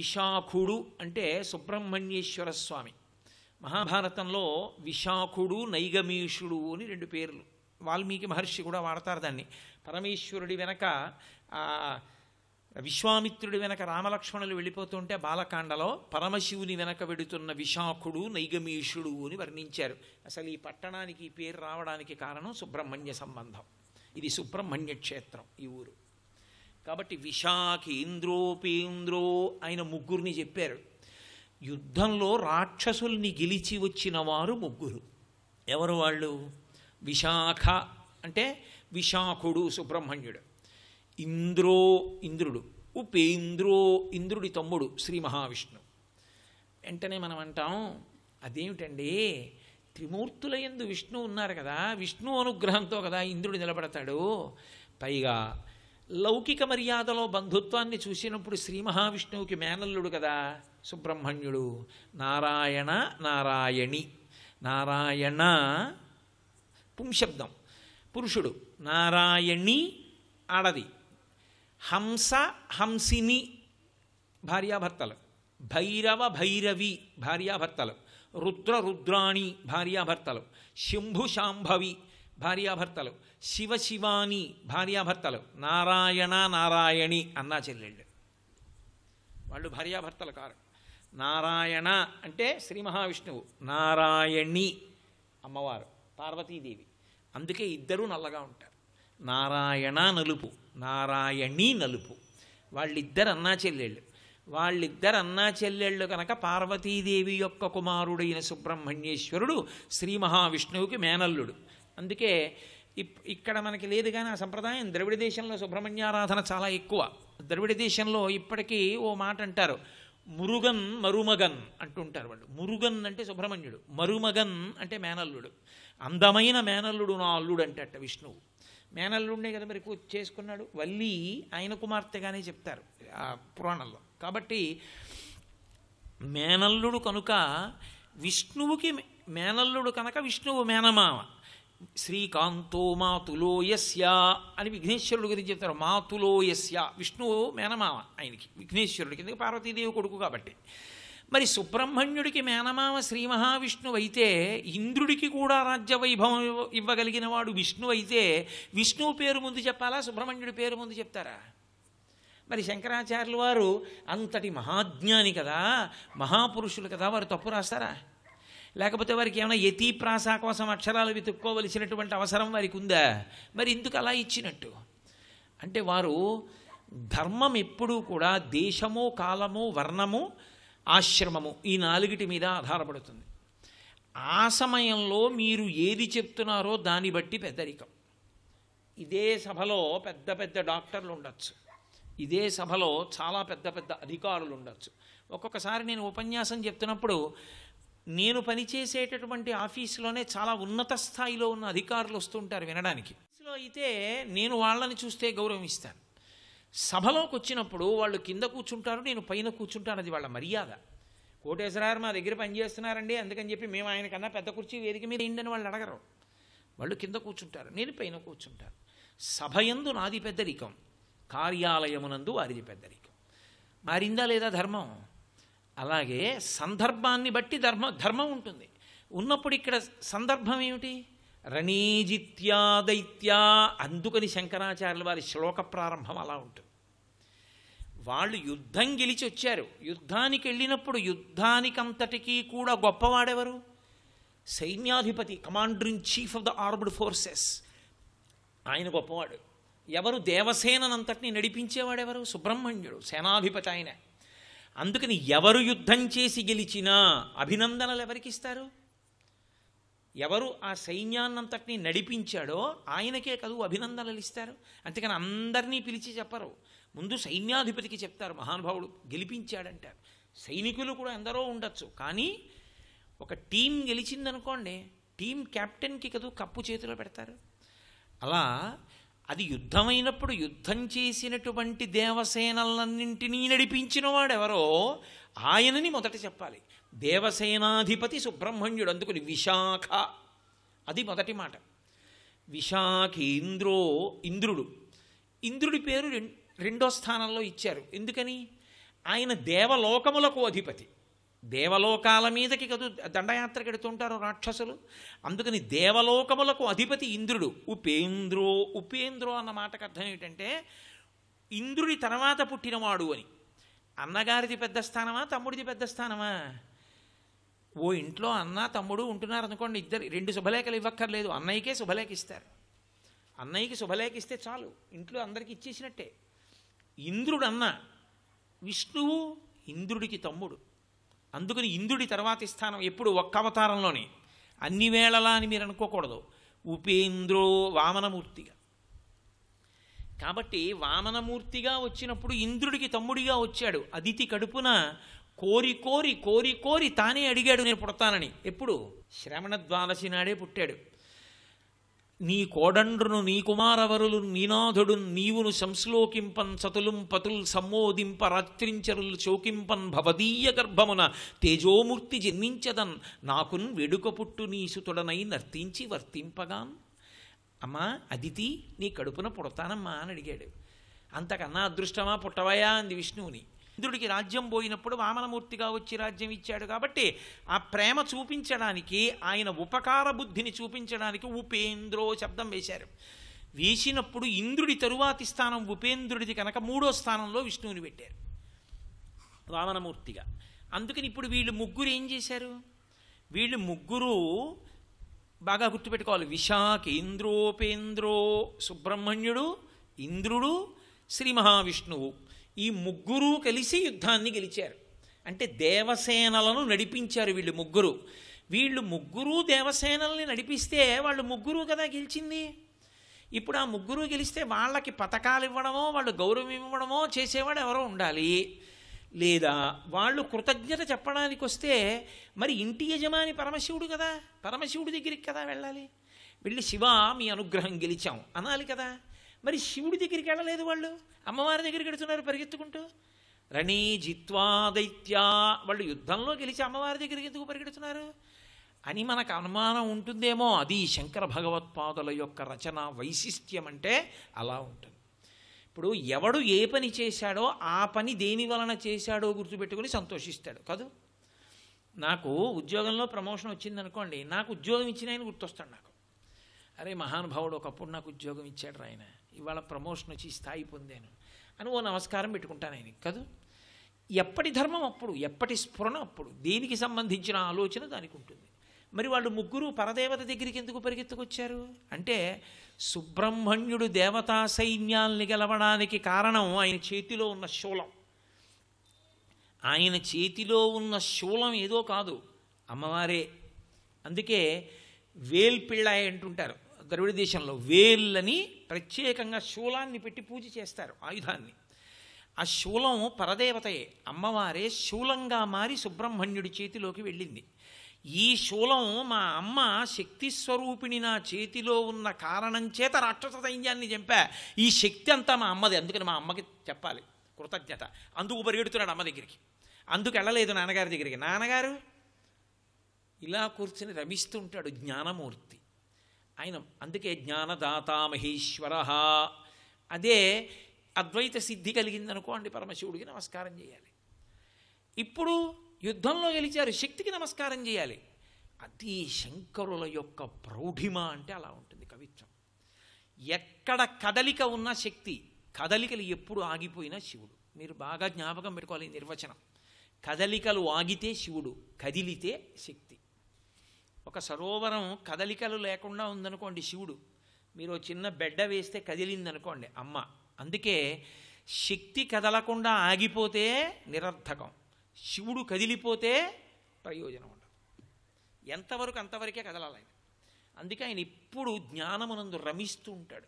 విశాఖుడు అంటే సుబ్రహ్మణ్యేశ్వర స్వామి. మహాభారతంలో విశాఖుడు నైగమేషుడు అని రెండు పేర్లు. వాల్మీకి మహర్షి కూడా వాడతారు దాన్ని. పరమేశ్వరుడి వెనక విశ్వామిత్రుడి వెనక రామలక్ష్మణులు వెళ్ళిపోతుంటే బాలకాండలో పరమశివుని వెనక వెడుతున్న విశాఖుడు నైగమేషుడు అని వర్ణించారు. అసలు ఈ పట్టణానికి ఈ పేరు రావడానికి కారణం సుబ్రహ్మణ్య సంబంధం. ఇది సుబ్రహ్మణ్య క్షేత్రం ఈ ఊరు. కాబట్టి విశాఖేంద్రోపేంద్రో ఆయన ముగ్గురిని చెప్పారు. యుద్ధంలో రాక్షసుల్ని గెలిచి వచ్చిన వారు ముగ్గురు. ఎవరు వాళ్ళు? విశాఖ అంటే విశాఖుడు సుబ్రహ్మణ్యుడు, ఇంద్రో ఇంద్రుడు, ఉపేంద్రో ఇంద్రుడి తమ్ముడు శ్రీ మహావిష్ణు. వెంటనే మనం అంటాం, అదేమిటండి త్రిమూర్తుల యందు విష్ణు ఉన్నారు కదా, విష్ణు అనుగ్రహంతో కదా ఇంద్రుడు నిలబడతాడు. పైగా లౌకిక మర్యాదలో బంధుత్వాన్ని చూసినప్పుడు శ్రీ మహావిష్ణువుకి మేనల్లుడు కదా సుబ్రహ్మణ్యుడు. నారాయణ నారాయణి, నారాయణ పుంశబ్దం పురుషుడు, నారాయణి ఆడది, హంస హంసిని భార్యాభర్తలు, భైరవ భైరవి భార్యాభర్తలు, రుద్ర రుద్రాణి భార్యాభర్తలు, శంభు శాంభవి భార్యాభర్తలు, శివ శివాని భార్యాభర్తలు, నారాయణ నారాయణి అన్నా చెల్లెళ్ళు. వాళ్ళు భార్యాభర్తలు కారు. నారాయణ అంటే శ్రీ మహావిష్ణువు, నారాయణి అమ్మవారు పార్వతీదేవి. అందుకే ఇద్దరూ నల్లగా ఉంటారు. నారాయణ నలుపు, నారాయణి నలుపు. వాళ్ళిద్దరు అన్నా చెల్లెళ్ళు. వాళ్ళిద్దరు అన్నా చెల్లెళ్ళు కనుక పార్వతీదేవి యొక్క కుమారుడైన సుబ్రహ్మణ్యేశ్వరుడు శ్రీ మహావిష్ణువుకి మేనల్లుడు. అందుకే ఇక్కడ మనకి లేదు కానీ ఆ సంప్రదాయం ద్రవిడ దేశంలో సుబ్రహ్మణ్యారాధన చాలా ఎక్కువ. ద్రవిడ దేశంలో ఇప్పటికీ ఓ మాట అంటారు, మురుగన్ మరుమగన్ అంటుంటారు వాళ్ళు. మురుగన్ అంటే సుబ్రహ్మణ్యుడు, మరుమగన్ అంటే మేనల్లుడు. అందమైన మేనల్లుడు నా అల్లుడు అంటట విష్ణువు. మేనల్లుడినే కదా మరి చేసుకున్నాడు. వల్లి ఆయన కుమార్తెగానే చెప్తారు ఆ పురాణంలో. కాబట్టి మేనల్లుడు కనుక విష్ణువుకి మేనల్లుడు కనుక విష్ణువు మేనమామ. శ్రీకాంతో మాతులో యస్య అని విఘ్నేశ్వరుడు గురించి చెప్తారు. మాతులో యస్య విష్ణువు మేనమామ ఆయనకి, విఘ్నేశ్వరుడికి. ఎందుకు? పార్వతీదేవి కొడుకు కాబట్టి. మరి సుబ్రహ్మణ్యుడికి మేనమామ శ్రీ మహావిష్ణువు అయితే ఇంద్రుడికి కూడా రాజ్య వైభవం ఇవ్వగలిగిన వాడు విష్ణువు అయితే విష్ణువు పేరు ముందు చెప్పాలా, సుబ్రహ్మణ్యుడి పేరు ముందు చెప్తారా? మరి శంకరాచార్యుల వారు అంతటి మహాజ్ఞాని కదా, మహాపురుషులు కదా, వారు తప్పు రాస్తారా? లేకపోతే వారికి ఏమైనా యతి ప్రాస కోసం అక్షరాలు వెతుక్కోవలసినటువంటి అవసరం వారికి ఉందా? మరి ఎందుకు అలా ఇచ్చినట్టు? అంటే వారు ధర్మం ఎప్పుడూ కూడా దేశము, కాలము, వర్ణము, ఆశ్రమము ఈ నాలుగిటి మీద ఆధారపడుతుంది. ఆ సమయంలో మీరు ఏది చెప్తున్నారో దాన్ని బట్టి పెద్దరికం. ఇదే సభలో పెద్ద పెద్ద డాక్టర్లు ఉండొచ్చు, ఇదే సభలో చాలా పెద్ద పెద్ద అధికారులు ఉండొచ్చు. ఒక్కొక్కసారి నేను ఉపన్యాసం చెప్తున్నప్పుడు నేను పనిచేసేటటువంటి ఆఫీసులోనే చాలా ఉన్నత స్థాయిలో ఉన్న అధికారులు వస్తుంటారు వినడానికి. అయితే నేను వాళ్ళని చూస్తే గౌరవిస్తాను. సభలోకి వచ్చినప్పుడు వాళ్ళు కింద కూర్చుంటారు, నేను పైన కూర్చుంటాను. అది వాళ్ళ మర్యాద. కోటేశ్వరారు మా దగ్గర పనిచేస్తున్నారండి అందుకని చెప్పి మేము ఆయన కన్నా పెద్ద కుర్చీ వేదిక మీద ఏంటని వాళ్ళు అడగరు. వాళ్ళు కింద కూర్చుంటారు, నేను పైన కూర్చుంటాను. సభయందు నాది పెద్దరికం, కార్యాలయమునందు వారిది పెద్దరికం. మారిందా లేదా ధర్మం? అలాగే సందర్భాన్ని బట్టి ధర్మం ఉంటుంది. ఉన్నప్పుడు ఇక్కడ సందర్భం ఏమిటి? రణీజిత్యా దైత్యా. అందుకని శంకరాచార్యుల వారి శ్లోక ప్రారంభం అలా ఉంటుంది. వాళ్ళు యుద్ధం గెలిచి వచ్చారు. యుద్ధానికి వెళ్ళినప్పుడు యుద్ధానికంతటికీ కూడా గొప్పవాడెవరు? సైన్యాధిపతి, commander in chief of the armed forces. ఆయన గొప్పవాడు. ఎవరు? దేవసేనంతటిని నడిపించేవాడెవరు? సుబ్రహ్మణ్యుడు, సేనాధిపతి ఆయన. అందుకని ఎవరు యుద్ధం చేసి గెలిచినా అభినందనలు ఎవరికి ఇస్తారు? ఎవరు ఆ సైన్యాన్నంతటినీ నడిపించాడో ఆయనకే కదూ అభినందనలు ఇస్తారు. అంతేకాని అందరినీ పిలిచి చెప్పరు. ముందు సైన్యాధిపతికి చెప్తారు, మహానుభావుడు గెలిపించాడంటారు. సైనికులు కూడా ఎందరో ఉండొచ్చు, కానీ ఒక టీం గెలిచిందనుకోండి, టీం కెప్టెన్కి కదూ కప్పు చేతిలో పెడతారు. అలా అది యుద్ధమైనప్పుడు యుద్ధం చేసినటువంటి దేవసేనలన్నింటినీ నడిపించిన వాడెవరో ఆయనని మొదట చెప్పాలి. దేవసేనాధిపతి సుబ్రహ్మణ్యుడు. అందుకని విశాఖ అది మొదటి మాట. విశాఖేంద్రో ఇంద్రుడు. ఇంద్రుడి పేరు రెండో స్థానంలో ఇచ్చారు. ఎందుకని ఆయన దేవలోకములకు అధిపతి. దేవలోకాల మీదకి కదూ దండయాత్రకు ఎడుతుంటారు రాక్షసులు. అందుకని దేవలోకములకు అధిపతి ఇంద్రుడు. ఉపేంద్రో అన్న మాటకు అర్థం ఏమిటంటే ఇంద్రుడి తర్వాత పుట్టినవాడు అని. అన్నగారిది పెద్ద స్థానమా, తమ్ముడిది పెద్ద స్థానమా? ఓ ఇంట్లో అన్న తమ్ముడు ఉంటున్నారు అనుకోండి, ఇద్దరు 2 శుభలేఖలు ఇవ్వక్కర్లేదు, అన్నయ్యకే శుభలేఖ ఇస్తారు. అన్నయ్యకి శుభలేఖ ఇస్తే చాలు, ఇంట్లో అందరికీ ఇచ్చేసినట్టే. ఇంద్రుడు అన్న, విష్ణువు ఇంద్రుడికి తమ్ముడు. అందుకని ఇంద్రుడి తర్వాతి స్థానం ఎప్పుడు ఒక్క అవతారంలోనే, అన్ని వేళలా అని మీరు అనుకోకూడదు. ఉపేంద్రో వామనమూర్తిగా. కాబట్టి వామనమూర్తిగా వచ్చినప్పుడు ఇంద్రుడికి తమ్ముడిగా వచ్చాడు. అదితి కడుపున కోరి కోరి కోరి కోరి తానే అడిగాడు నేను పుడతానని. ఎప్పుడు? శ్రవణ ద్వాదశి నాడే పుట్టాడు. నీ కోడండ్రును నీ కుమారవరులు నీనాథుడు నీవును సంశ్లోకింపన్ సతులుం పతుల్ సమ్మోదింప రాత్రించరులు శోకింపన్ భవదీయ గర్భమున తేజోమూర్తి జన్మించదన్ నాకున్ వెడుక పుట్టు నీ సుతుడనై నర్తించి వర్తింపగాన్. అమ్మా అదితి, నీ కడుపున పుడతానమ్మా అని అడిగాడు. అంతకన్నా అదృష్టమా పుట్టవయా అంది విష్ణువుని. ఇంద్రుడికి రాజ్యం పోయినప్పుడు వామనమూర్తిగా వచ్చి రాజ్యం ఇచ్చాడు కాబట్టి ఆ ప్రేమ చూపించడానికి, ఆయన ఉపకార బుద్ధిని చూపించడానికి ఉపేంద్రో శబ్దం వేశారు. వేసినప్పుడు ఇంద్రుడి తరువాతి స్థానం ఉపేంద్రుడిది కనుక 3వ స్థానంలో విష్ణువుని పెట్టారు వామనమూర్తిగా. అందుకని ఇప్పుడు వీళ్ళు ముగ్గురు ఏం చేశారు? వీళ్ళు ముగ్గురు బాగా గుర్తుపెట్టుకోవాలి. విశాఖేంద్రోపేంద్రో సుబ్రహ్మణ్యుడు, ఇంద్రుడు, శ్రీ మహావిష్ణువు, ఈ ముగ్గురు కలిసి యుద్ధాన్ని గెలిచారు. అంటే దేవసేనలను నడిపించారు వీళ్ళు ముగ్గురు. వీళ్ళు ముగ్గురు దేవసేనల్ని నడిపిస్తే వాళ్ళు ముగ్గురు కదా గెలిచింది. ఇప్పుడు ఆ ముగ్గురు గెలిస్తే వాళ్ళకి పతకాలు ఇవ్వడమో, వాళ్ళు గౌరవం ఇవ్వడమో చేసేవాడు ఎవరో ఉండాలి. లేదా వాళ్ళు కృతజ్ఞత చెప్పడానికి వస్తే మరి ఇంటి యజమాని పరమశివుడు కదా, పరమశివుడి దగ్గరికి కదా వెళ్ళాలి. వెళ్ళి శివ మీ అనుగ్రహం గెలిచాం అనాలి కదా. మరి శివుడి దగ్గరికి వెళ్ళలేదు, వాళ్ళు అమ్మవారి దగ్గరికి వెడుతున్నారు పరిగెత్తుకుంటూ. రణీ జిత్వా దైత్యా, వాళ్ళు యుద్ధంలో గెలిచి అమ్మవారి దగ్గరికి ఎందుకు పరిగెడుతున్నారు అని మనకు అనుమానం ఉంటుందేమో. అది శంకర భగవత్పాదుల యొక్క రచన వైశిష్ట్యం అంటే అలా ఉంటుంది. ఇప్పుడు ఎవడు ఏ పని చేశాడో ఆ పని దేని వలన చేశాడో గుర్తుపెట్టుకుని సంతోషిస్తాడు కాదు. నాకు ఉద్యోగంలో ప్రమోషన్ వచ్చిందనుకోండి, నాకు ఉద్యోగం ఇచ్చిన ఆయన గుర్తొస్తాడు నాకు. అరే మహానుభావుడు ఒకప్పుడు నాకు ఉద్యోగం ఇచ్చాడు ఆయన, ఇవాళ ప్రమోషన్ వచ్చి స్థాయి పొందాను అని ఓ నమస్కారం పెట్టుకుంటాను ఆయనకి కాదు. ఎప్పటి ధర్మం అప్పుడు, ఎప్పటి స్ఫురణ అప్పుడు, దేనికి సంబంధించిన ఆలోచన దానికి ఉంటుంది. మరి వాళ్ళు ముగ్గురు పరదేవత దగ్గరికి ఎందుకు పరిగెత్తుకొచ్చారు అంటే సుబ్రహ్మణ్యుడు దేవతా సైన్యాల్ని గెలవడానికి కారణం ఆయన చేతిలో ఉన్న శూలం. ఆయన చేతిలో ఉన్న శూలం ఏదో కాదు, అమ్మవారే. అందుకే వేల్పిళ్ళాయి అంటుంటారు ద్రవిడ దేశంలో. వేళ్ళని ప్రత్యేకంగా శూలాన్ని పెట్టి పూజ చేస్తారు, ఆయుధాన్ని. ఆ శూలం పరదేవతయే, అమ్మవారే శూలంగా మారి సుబ్రహ్మణ్యుడి చేతిలోకి వెళ్ళింది. ఈ శూలం మా అమ్మ శక్తి స్వరూపిణి నా చేతిలో ఉన్న కారణం చేత రాక్షస సైన్యాన్ని చంపా, ఈ శక్తి అంతా మా అమ్మది, అందుకని మా అమ్మకి చెప్పాలి కృతజ్ఞత. అందుకు పరిగెడుతున్నాడు అమ్మ దగ్గరికి. అందుకు వెళ్ళలేదు నాన్నగారి దగ్గరికి. నాన్నగారు ఇలా కూర్చుని రమిస్తుంటాడు, జ్ఞానమూర్తి ఆయన. అందుకే జ్ఞానదాత మహేశ్వర. అదే అద్వైత సిద్ధి కలిగిందనుకోండి, పరమశివుడికి నమస్కారం చేయాలి. ఇప్పుడు యుద్ధంలో గెలిచారు, శక్తికి నమస్కారం చేయాలి. అది శంకరుల యొక్క ప్రౌఢిమ అంటే అలా ఉంటుంది కవిత్వం. ఎక్కడ కదలిక ఉన్న శక్తి, కదలికలు ఎప్పుడు ఆగిపోయినా శివుడు. మీరు బాగా జ్ఞాపకం పెట్టుకోవాలి ఈ నిర్వచనం. కదలికలు ఆగితే శివుడు, కదిలితే శక్తి. ఒక సరోవరం కదలికలు లేకుండా ఉందనుకోండి శివుడు. మీరు చిన్న బెడ్డ వేస్తే కదిలిందనుకోండి అమ్మ. అందుకే శక్తి కదలకుండా ఆగిపోతే నిరర్థకం, శివుడు కదిలిపోతే ప్రయోజనం ఉండదు. ఎంతవరకు అంతవరకే కదలాలి ఆయన. అందుకే ఆయన ఎప్పుడు జ్ఞానమునందు రమిస్తూ ఉంటాడు.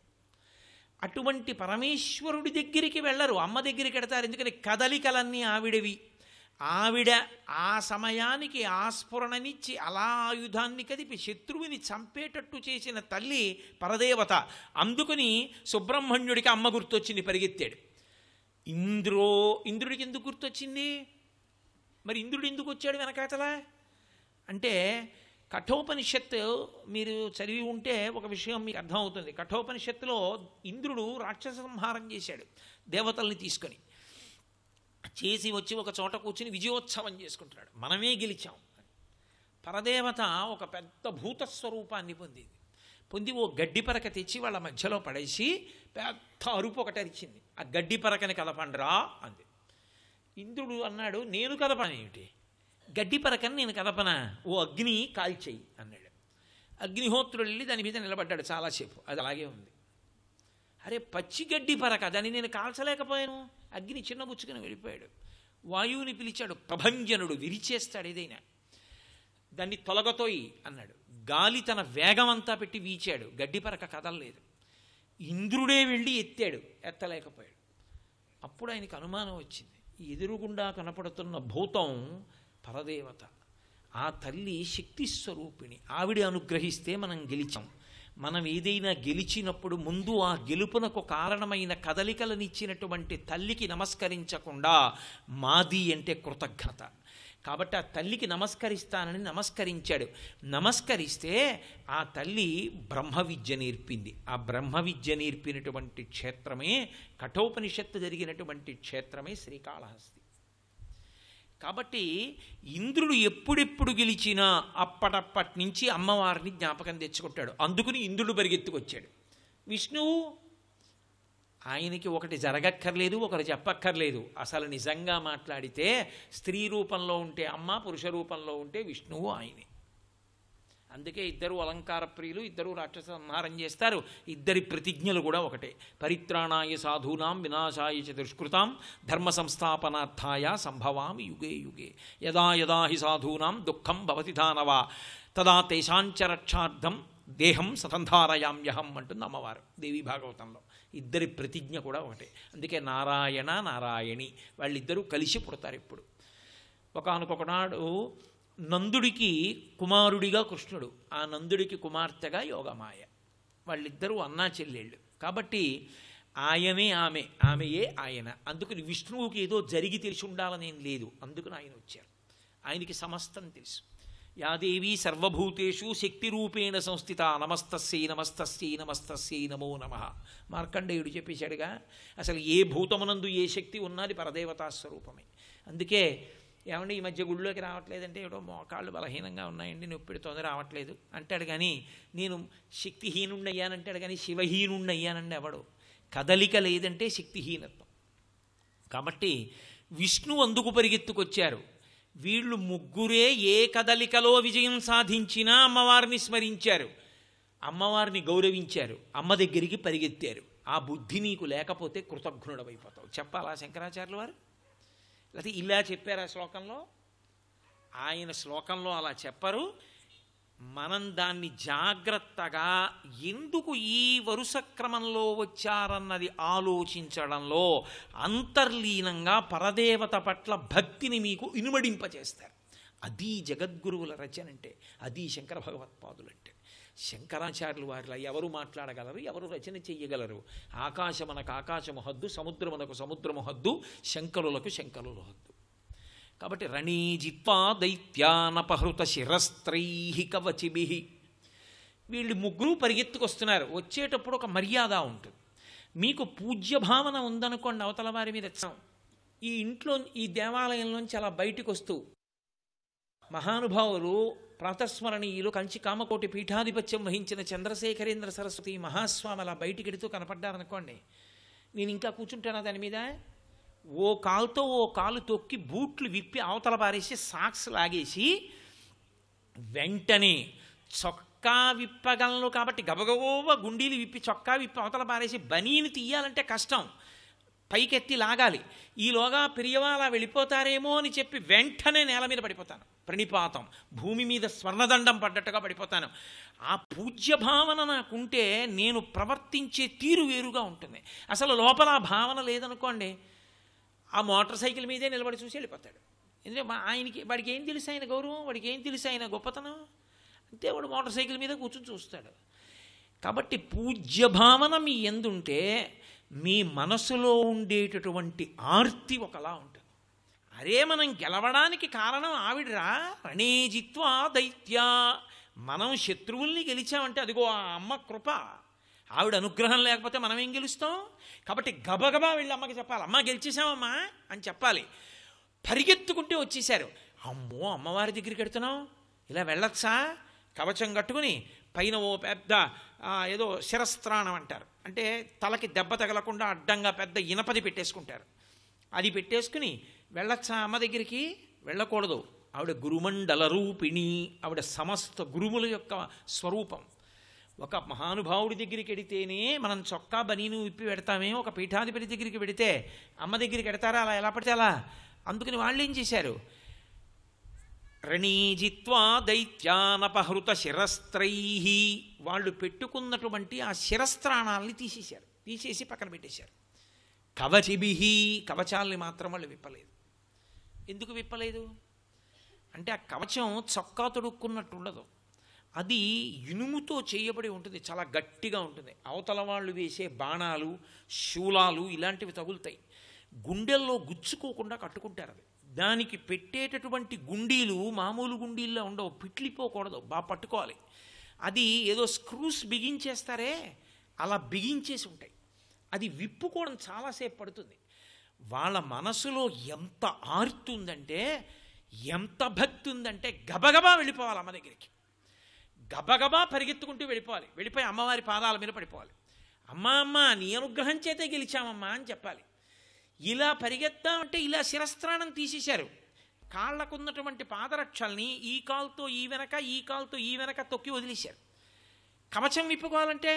అటువంటి పరమేశ్వరుడి దగ్గరికి వెళ్ళరు, అమ్మ దగ్గరికి వెడతారు. ఎందుకని కదలికలన్నీ ఆవిడవి. ఆవిడ ఆ సమయానికి ఆస్ఫురణనిచ్చి అలా ఆయుధాన్ని కదిపి శత్రువుని చంపేటట్టు చేసిన తల్లి పరదేవత. అందుకని సుబ్రహ్మణ్యుడికి అమ్మ గుర్తొచ్చింది, పరిగెత్తాడు. ఇంద్రుడికి ఎందుకు గుర్తొచ్చింది? మరి ఇంద్రుడు ఎందుకు వచ్చాడు వెనకాతలా అంటే కఠోపనిషత్తు మీరు చదివి ఉంటే ఒక విషయం మీకు అర్థమవుతుంది. కఠోపనిషత్తులో ఇంద్రుడు రాక్షస సంహారం చేశాడు దేవతల్ని తీసుకొని. చేసి వచ్చి ఒక చోట కూర్చుని విజయోత్సవం చేసుకుంటున్నాడు, మనమే గెలిచాం. పరదేవత ఒక పెద్ద భూతస్వరూపాన్ని పొంది ఓ గడ్డి పరక తెచ్చి వాళ్ళ మధ్యలో పడేసి పెద్ద అరుపు ఒకటి అరిచింది. ఆ గడ్డి పరకని కదపండ్రా అంది. ఇంద్రుడు అన్నాడు, నేను కదపనేమిటి, గడ్డి పరకని నేను కదపనా, ఓ అగ్ని కాల్చేయి అన్నాడు. అగ్నిహోత్రుడు వెళ్ళి దాని మీద నిలబడ్డాడు చాలాసేపు, అది అలాగే ఉంది. అరే పచ్చి గడ్డి పరక, దాన్ని నేను కాల్చలేకపోయాను. అగ్ని చిన్నబుచ్చుకుని వెళ్ళిపోయాడు. వాయువుని పిలిచాడు, ప్రభంజనుడు విరిచేస్తాడు ఏదైనా, దాన్ని తొలగతోయి అన్నాడు. గాలి తన వేగం అంతా పెట్టి వీచాడు, గడ్డి పరక కదలలేదు. ఇంద్రుడే వెళ్ళి ఎత్తాడు, ఎత్తలేకపోయాడు. అప్పుడు ఆయనకు అనుమానం వచ్చింది, ఎదురుగుండా కనపడుతున్న భూతం పరదేవత, ఆ తల్లి శక్తి స్వరూపిణి, ఆవిడ అనుగ్రహిస్తే మనం గెలిచాం. మనం ఏదైనా గెలిచినప్పుడు ముందు ఆ గెలుపునకు కారణమైన కదలికలనిచ్చినటువంటి తల్లికి నమస్కరించకుండా మాది అంటే కృతజ్ఞత. కాబట్టి ఆ తల్లికి నమస్కరిస్తానని నమస్కరించాడు. నమస్కరిస్తే ఆ తల్లి బ్రహ్మ విద్య నేర్పింది. ఆ బ్రహ్మ విద్య నేర్పినటువంటి క్షేత్రమే, కఠోపనిషత్తు జరిగినటువంటి క్షేత్రమే శ్రీకాళహస్తి. కాబట్టి ఇంద్రుడు ఎప్పుడెప్పుడు గెలిచినా అప్పటప్పటి నుంచి అమ్మవారిని జ్ఞాపకం తెచ్చుకుంటాడు. అందుకుని ఇంద్రుడు పరిగెత్తుకొచ్చాడు. విష్ణువు ఆయనకి ఒకటి జరగక్కర్లేదు, ఒకరు చెప్పక్కర్లేదు. అసలు నిజంగా మాట్లాడితే స్త్రీ రూపంలో ఉంటే అమ్మ, పురుష రూపంలో ఉంటే విష్ణువు ఆయనే. అందుకే ఇద్దరు అలంకార ప్రియులు, ఇద్దరు రాక్షస సంహారం చేస్తారు. ఇద్దరి ప్రతిజ్ఞలు కూడా ఒకటే, పరిత్రాణాయ సాధూనాం వినాశాయ చ దుష్కృతాం ధర్మ సంస్థాపనార్థాయ సంభవామి యుగే యుగే యదా యదా హి సాధూనాం దుఃఖం భవతి దానవ తదా తేషాంచ రక్షార్థం దేహం సతంధారయామ్యహం అంటుంది అమ్మవారు దేవీ భాగవతంలో. ఇద్దరి ప్రతిజ్ఞ కూడా ఒకటే. అందుకే నారాయణ నారాయణి వాళ్ళిద్దరూ కలిసి పుడతారు. ఇప్పుడు ఒకానొకనాడు నందుడికి కుమారుడిగా కృష్ణుడు, ఆ నందుడికి కుమార్తెగా యోగమాయ. వాళ్ళిద్దరూ అన్నా చెల్లెళ్ళు కాబట్టి ఆయనే ఆమె, ఆమెయే ఆయన. అందుకని విష్ణువుకి ఏదో జరిగి తెలిసి ఉండాలనేం లేదు, అందుకని ఆయన వచ్చారు. ఆయనకి సమస్తం తెలుసు. యాదేవీ సర్వభూతేషు శక్తి రూపేణ సంస్థిత నమస్తస్యై నమస్తస్యై నమస్తస్యై నమో నమః. మార్కండేయుడు చెప్పేశాడుగా, అసలు ఏ భూతమునందు ఏ శక్తి ఉన్నది పరదేవతా స్వరూపమే. అందుకే ఏమంటే ఈ మధ్య గుడిలోకి రావట్లేదంటే ఏదో మోకాళ్ళు బలహీనంగా ఉన్నాయండి, నొప్పి పెడుతోంది రావట్లేదు అంటాడు. కానీ నేను శక్తిహీనుండి అయ్యానంటాడు, కానీ శివహీనుండి అయ్యానండి ఎవడు. కదలిక లేదంటే శక్తిహీనత్వం. కాబట్టి విష్ణు అందుకు పరిగెత్తుకొచ్చారు. వీళ్ళు ముగ్గురే ఏ కదలికలో విజయం సాధించినా అమ్మవారిని స్మరించారు, అమ్మవారిని గౌరవించారు, అమ్మ దగ్గరికి పరిగెత్తారు. ఆ బుద్ధి నీకు లేకపోతే కృతజ్ఞుడమైపోతావు. చెప్పాలా శంకరాచార్యుల వారు? లేకపోతే ఇలా చెప్పారు ఆ శ్లోకంలో? ఆయన శ్లోకంలో అలా చెప్పరు. మనం దాన్ని జాగ్రత్తగా ఎందుకు ఈ వరుస క్రమంలో వచ్చారన్నది ఆలోచించడంలో అంతర్లీనంగా పరదేవత పట్ల భక్తిని మీకు ఇనుమడింపచేస్తారు. అది జగద్గురువుల రచన అంటే, అది శంకర భగవత్పాదులంటే. శంకరాచార్యులు వారిలా ఎవరు మాట్లాడగలరు, ఎవరు రచన చెయ్యగలరు? ఆకాశమనకు ఆకాశము హద్దు, సముద్రమునకు సముద్రము హద్దు, శంకరులకు శంకరుల హద్దు. కాబట్టి రణీ జిత్వా దైత్యానపహృత శిరస్త్రైః కవచిభిః. వీళ్ళు ముగ్గురు పరిగెత్తుకొస్తున్నారు. వచ్చేటప్పుడు ఒక మర్యాద ఉంటుంది. మీకు పూజ్య భావన ఉందనుకోండి అవతల వారి మీద, ఈ ఇంట్లో ఈ దేవాలయంలోంచి అలా బయటికి వస్తూ మహానుభావులు ప్రాతస్మరణీయులు కంచి కామకోటి పీఠాధిపత్యం వహించిన చంద్రశేఖరేంద్ర సరస్వతి మహాస్వామి అలా బయటికి ఎడుతూ కనపడ్డారనుకోండి, నేను ఇంకా కూర్చుంటానా దాని మీద? ఓ కాలుతో ఓ కాలు తొక్కి బూట్లు విప్పి అవతల పారేసి సాక్స్ లాగేసి వెంటనే చొక్కా విప్పగలను కాబట్టి గబగబోవ గుండీలు విప్పి చొక్కా విప్పి అవతల పారేసి బనీని తీయాలంటే కష్టం, పైకెత్తి లాగాలి. ఈలోగా పెరియవాళ్ళ వెళ్ళిపోతారేమో అని చెప్పి వెంటనే నేల మీద పడిపోతాను, ప్రణిపాతం, భూమి మీద స్వర్ణదండం పడ్డట్టుగా పడిపోతాను. ఆ పూజ్య భావన నాకుంటే నేను ప్రవర్తించే తీరు వేరుగా ఉంటుంది. అసలు లోపల ఆ భావన లేదనుకోండి, ఆ మోటార్ సైకిల్ మీదే నిలబడి చూసి వెళ్ళిపోతాడు. ఎందుకంటే ఆయనకి, వాడికి ఏం తెలుసు ఆయన గౌరవం, వాడికి ఏం తెలుసు ఆయన గొప్పతనం, అంతే వాడు మోటార్ సైకిల్ మీద కూర్చొని చూస్తాడు. కాబట్టి పూజ్య భావన మీ ఎందుంటే మీ మనసులో ఉండేటటువంటి ఆర్తి ఒకలా ఉంటుంది. అరే మనం గెలవడానికి కారణం ఆవిడరా, రణేజిత్వా దైత్య. మనం శత్రువుల్ని గెలిచామంటే అదిగో ఆ అమ్మ కృప, ఆవిడ అనుగ్రహం లేకపోతే మనం ఏం గెలుస్తాం? కాబట్టి గబగబా వెళ్ళి అమ్మకి చెప్పాలి, అమ్మ గెలిచేసామమ్మా అని చెప్పాలి. పరిగెత్తుకుంటే వచ్చేసారు. అమ్మో, అమ్మవారి దగ్గరికి వెడుతున్నాం, ఇలా వెళ్ళొచ్చా? కవచం కట్టుకుని పైన ఓ పెద్ద ఏదో శిరస్త్రాణం అంటారు, అంటే తలకి దెబ్బ తగలకుండా అడ్డంగా పెద్ద ఇనపది పెట్టేసుకుంటారు. అది పెట్టేసుకుని వెళ్ళొచ్చా అమ్మ దగ్గరికి? వెళ్ళకూడదు. ఆవిడ గురుమండల రూపిణి, ఆవిడ సమస్త గురువుల యొక్క స్వరూపం. ఒక మహానుభావుడి దగ్గరికి వెడితేనే మనం చొక్కా బనీను విప్పి పెడతామే, ఒక పీఠాధిపతి దగ్గరికి వెడితే అమ్మ దగ్గరికి వెడతారా? అలా ఎలా పడితే అలా. అందుకని వాళ్ళు ఏం చేశారు? రణీజిత్వా దైత్యానపహృత శిరస్త్రై, వాళ్ళు పెట్టుకున్నటువంటి ఆ శిరస్త్రాణాలని తీసేసి పక్కన పెట్టేశారు. కవచిభిహి, కవచాలని మాత్రం వాళ్ళు విప్పలేదు. ఎందుకు విప్పలేదు అంటే ఆ కవచం చొక్కా తొడుక్కున్నట్టు ఉండదు, అది ఇనుముతో చేయబడి ఉంటుంది, చాలా గట్టిగా ఉంటుంది. అవతల వాళ్ళు వేసే బాణాలు, శూలాలు ఇలాంటివి తగులుతాయి, గుండెల్లో గుచ్చుకోకుండా కట్టుకుంటారు. అది దానికి పెట్టేటటువంటి గుండీలు మామూలు గుండీల్లో ఉండవు, పిట్లిపోకూడదు, బాగా పట్టుకోవాలి. అది ఏదో స్క్రూస్ బిగించేస్తారే అలా బిగించేసి ఉంటాయి. అది విప్పుకోవడం చాలాసేపు పడుతుంది. వాళ్ళ మనసులో ఎంత ఆర్తి ఉందంటే, ఎంత భక్తి ఉందంటే గబగబా వెళ్ళిపోవాలి అమ్మ దగ్గరికి, గబగబా పరిగెత్తుకుంటూ వెళ్ళిపోవాలి. వెళ్ళిపోయి అమ్మవారి పాదాల మీద పడిపోవాలి. అమ్మ అమ్మ నీ అనుగ్రహం చేతే గెలిచామమ్మా అని చెప్పాలి. ఇలా పరిగెత్తామంటే ఇలా శిరస్త్రాణం తీసేశారు. కాళ్ళకున్నటువంటి పాదరక్షల్ని ఈ కాలుతో ఈ వెనక, ఈ కాలుతో ఈ వెనక తొక్కి వదిలేశారు. కవచం విప్పుకోవాలంటే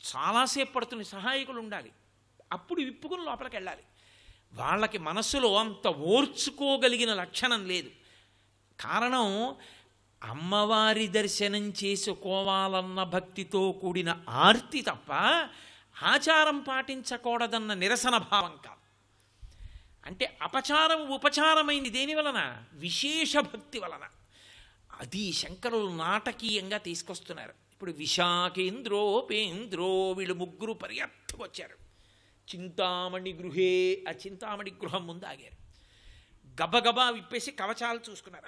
చాలాసేపు పడుతుంది, సహాయకులు ఉండాలి, అప్పుడు విప్పుకుని లోపలికి వెళ్ళాలి. వాళ్ళకి మనస్సులో అంత ఓర్చుకోగలిగిన లక్షణం లేదు. కారణం అమ్మవారి దర్శనం చేసుకోవాలన్న భక్తితో కూడిన ఆర్తి తప్ప ఆచారం పాటించకూడదన్న నిరసన భావం కాదు. అంటే అపచారం ఉపచారమైంది దేని వలన? విశేష భక్తి వలన. అది శంకరులు నాటకీయంగా తీసుకొస్తున్నారు. ఇప్పుడు విశాఖేంద్రోపేంద్రో వీళ్ళు ముగ్గురు పర్యర్థకు వచ్చారు. చింతామణి గృహే, ఆ చింతామణి గృహం ముందు ఆగారు. గబగబా విప్పేసి కవచాలు చూసుకున్నారు.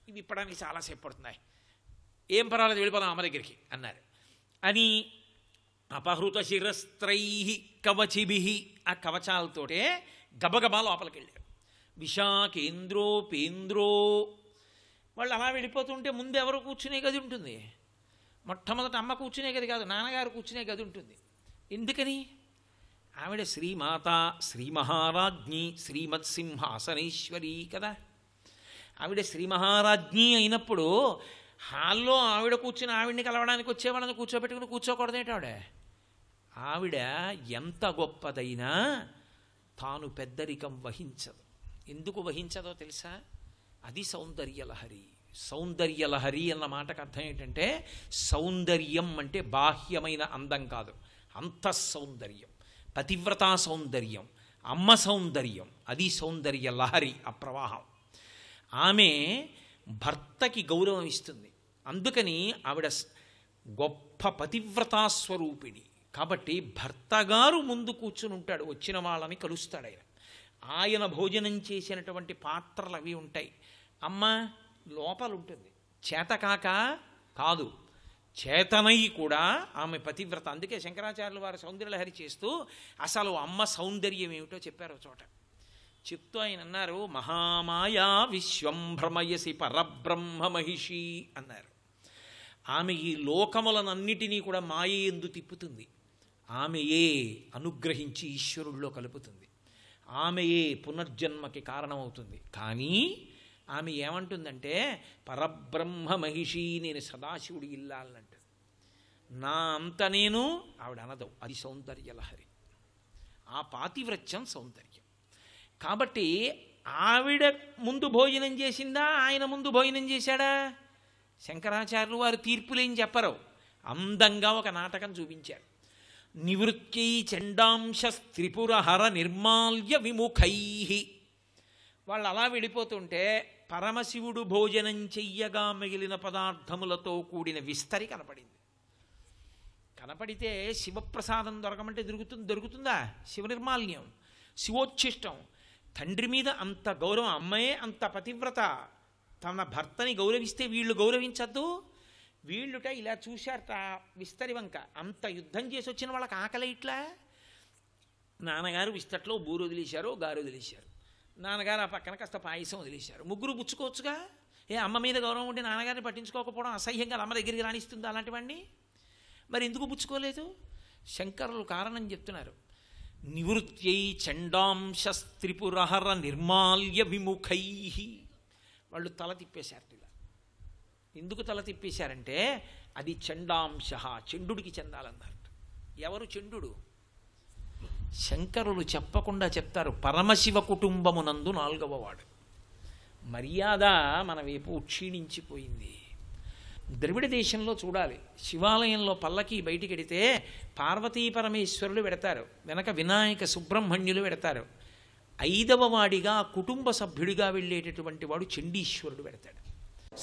ఇవి ఇప్పడానికి చాలాసేపు పడుతున్నాయి, ఏం పర్వాలేదు వెళ్ళిపోదాం అమ్మ దగ్గరికి అన్నారు. అని అపహృత శిరస్త్రై కవచిభి, ఆ కవచాలతోటే గబగబా లోపలికి వెళ్ళారు. విశాఖేంద్రోపేంద్రో, వాళ్ళు అలా వెళ్ళిపోతుంటే ముందు ఎవరు కూర్చునే గది ఉంటుంది? మొట్టమొదట అమ్మ కూర్చునే గది కాదు, నాన్నగారు కూర్చునే గది ఉంటుంది. ఎందుకని? ఆవిడ శ్రీమాత, శ్రీ మహారాజ్ఞి, శ్రీమత్సింహాసనేశ్వరి కదా. ఆవిడ శ్రీ మహారాజ్ఞి అయినప్పుడు హాల్లో ఆవిడ కూర్చుని ఆవిడ్ని కలవడానికి వచ్చేవాళ్ళని కూర్చోబెట్టుకుని కూర్చోకూడదేంటి? ఆవిడ ఎంత గొప్పదైనా తాను పెద్దరికం వహించదు. ఎందుకు వహించదో తెలుసా? అది సౌందర్యలహరి. సౌందర్యలహరి అన్న మాటకు అర్థం ఏంటంటే, సౌందర్యం అంటే బాహ్యమైన అందం కాదు, అంతఃసౌందర్యం, పతివ్రతా సౌందర్యం, అమ్మ సౌందర్యం, అది సౌందర్య లహరి, ఆ ప్రవాహం. ఆమె భర్తకి గౌరవం ఇస్తుంది. అందుకని ఆవిడ గొప్ప పతివ్రతా స్వరూపిణి. కాబట్టి భర్త గారు ముందు కూర్చుని ఉంటాడు, వచ్చిన వాళ్ళని కలుస్తాడు ఆయన. ఆయన భోజనం చేసినటువంటి పాత్రలు అవి ఉంటాయి, అమ్మ లోపల ఉంటుంది. చేతకాక కాదు, చేతనై కూడా ఆమె పతివ్రత. అందుకే శంకరాచార్యులు వారు సౌందర్యలహరి చేస్తూ అసలు అమ్మ సౌందర్యం ఏమిటో చెప్పారు చోట. చెప్తూ ఆయన అన్నారు, మహామాయా విశ్వం భ్రమయసి పరబ్రహ్మ మహిషి అన్నారు. ఆమె ఈ లోకములనన్నిటినీ కూడా మాయ యందు తిప్పుతుంది. ఆమెయే అనుగ్రహించి ఈశ్వరుల్లో కలుపుతుంది. ఆమెయే పునర్జన్మకి కారణమవుతుంది. కానీ ఆమె ఏమంటుందంటే, పరబ్రహ్మ మహిషి, నేను సదాశివుడి ఇల్లాలంటుంది. నా అంత నేను ఆవిడ అనదు. అది సౌందర్యలహరి, ఆ పాతివ్రత్యం సౌందర్యం. కాబట్టి ఆవిడ ముందు భోజనం చేసిందా, ఆయన ముందు భోజనం చేశాడా? శంకరాచార్యులు వారు తీర్పులేం చెప్పరు, అందంగా ఒక నాటకం చూపించారు. నివృత్యై చండాంశ త్రిపురహర నిర్మాల్య విముఖై. వాళ్ళు అలా వెళ్ళిపోతుంటే పరమశివుడు భోజనం చెయ్యగా మిగిలిన పదార్థములతో కూడిన విస్తరి కనపడింది. కనపడితే శివప్రసాదం దొరకమంటే దొరుకుతుందా? శివనిర్మాల్యం, శివోచ్ఛిష్టం. తండ్రి మీద అంత గౌరవం, అమ్మాయే అంత పతివ్రత, తన భర్తని గౌరవిస్తే వీళ్ళు గౌరవించద్దు? వీళ్ళుట ఇలా చూశారట విస్తరి వంక. అంత యుద్ధం చేసి వచ్చిన వాళ్ళకి ఆకలి ఇట్లా. నాన్నగారు విస్తట్లో బూరు వదిలేశారు, గారు వదిలేశారు. నాన్నగారు ఆ పక్కన కాస్త పాయసం వదిలేశారు. ముగ్గురు పుచ్చుకోవచ్చుగా. అమ్మ మీద గౌరవం ఉంటే నాన్నగారిని పట్టించుకోకపోవడం అసహ్యంగా అమ్మ దగ్గరికి రాణిస్తుంది అలాంటివన్నీ. మరి ఎందుకు పుచ్చుకోలేదు? శంకరులు కారణం చెప్తున్నారు. నివృత్యై చండాంశస్త్రిపురహర నిర్మాల్య విముఖై. వాళ్ళు తల తిప్పేశారు ఇలా. ఎందుకు తల తిప్పేశారంటే అది చండాంశ, చండుడికి చెందాలన్నారు. ఎవరు చండు? శంకరులు చెప్పకుండా చెప్తారు. పరమశివ కుటుంబమునందు 4వ వాడు. మర్యాద మన వైపు క్షీణించిపోయింది. ద్రవిడ దేశంలో చూడాలి, శివాలయంలో పల్లకి బయటికి వెడితే పార్వతీ పరమేశ్వరులు పెడతారు, వెనక వినాయక సుబ్రహ్మణ్యులు పెడతారు. 5వ వాడిగా కుటుంబ సభ్యుడిగా వెళ్ళేటటువంటి వాడు చండీశ్వరుడు పెడతాడు.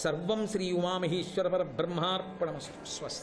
సర్వం శ్రీ ఉమామహేశ్వర పరబ్రహ్మార్పణమస్తు. స్వస్తి.